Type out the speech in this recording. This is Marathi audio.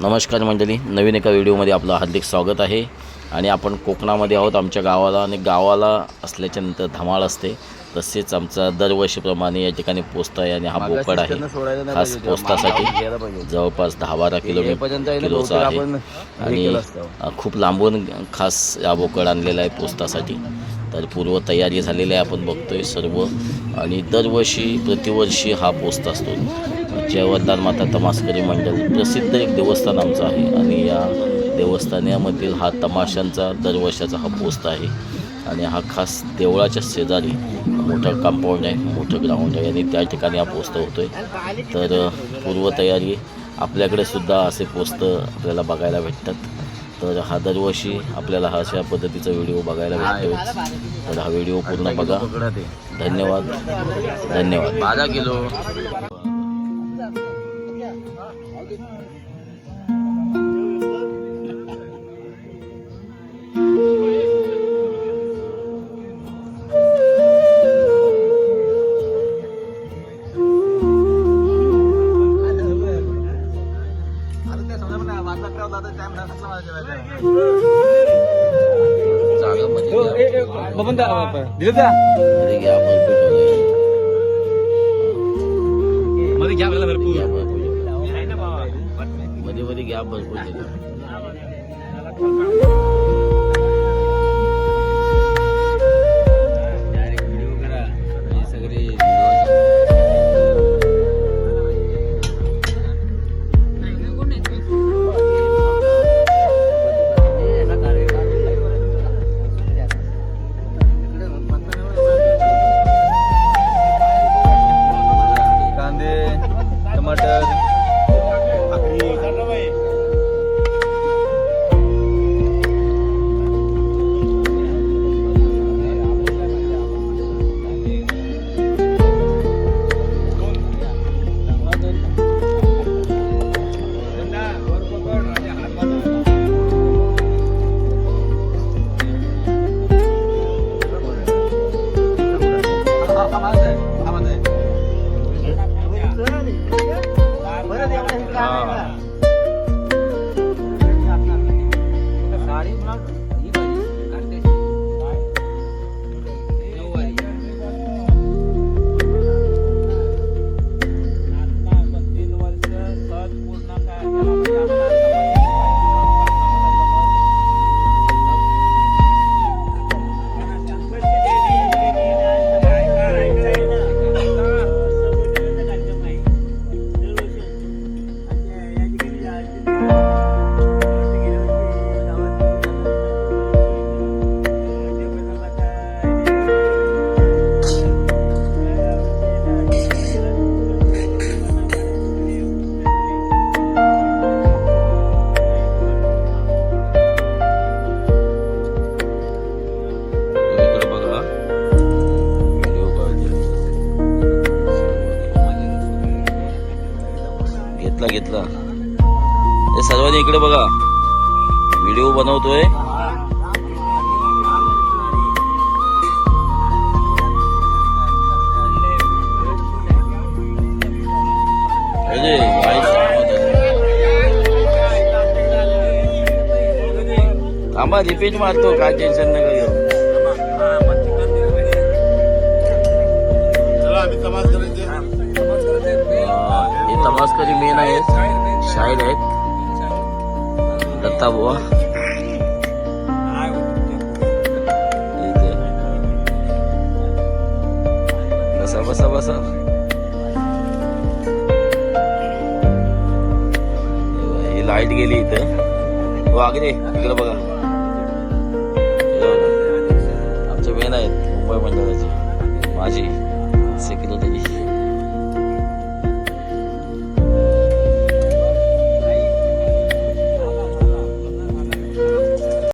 नमस्कार मंडळी, नवीन एका व्हिडिओमध्ये आपलं हार्दिक स्वागत आहे. आणि आपण कोकणामध्ये आहोत आमच्या गावाला, आणि गावाला असल्याच्यानंतर धमाल असते. तसेच आमचा दरवर्षीप्रमाणे या ठिकाणी पोस्ट आहे आणि हा बोकड आहे खास पोस्टासाठी जवळपास 10-12 किलोचा आहे. आणि खूप लांबून खास हा बोकड आणलेला आहे पोस्टासाठी. तर पूर्व तयारी झालेली आहे, आपण बघतोय सर्व. आणि दरवर्षी प्रतिवर्षी हा पोस्ट असतो. जयवरदान माता तमासकरी मंडळ प्रसिद्ध एक देवस्थान आमचं आहे, आणि या देवस्थानामधील हा तमाशांचा दरवर्षाचा हा पोस्ट आहे. आणि हा खास देवळाच्या शेजारी मोठं कंपाऊंड आहे, मोठं ग्राउंड आहे, आणि त्या ठिकाणी हा पोस्ट होतो आहे. तर पूर्वतयारी आपल्याकडे सुद्धा असे पोस्ट आपल्याला बघायला भेटतात. तर हा दरवर्षी आपल्याला हा अशा पद्धतीचा व्हिडिओ बघायला भेटतो. तर हा व्हिडिओ पूर्ण बघा. धन्यवाद धन्यवाद. 12 किलो मध्ये घ्या भरपूर. घेतला हे सर्वांनी इकडे बघा, व्हिडिओ बनवतोय. थांबा, रिपीट मारतो, काय टेन्शन नका घेऊ. हे तमासकरी मेन आहेत, शाहीर आहेत, दत्ता बुवा. बसा बसा बसा. ही लाईट गेली इथं. हो आगरे इकडे बघा, आमचे मेन आहेत मुंबई मंडळाचे माजी सेक्रेटरी.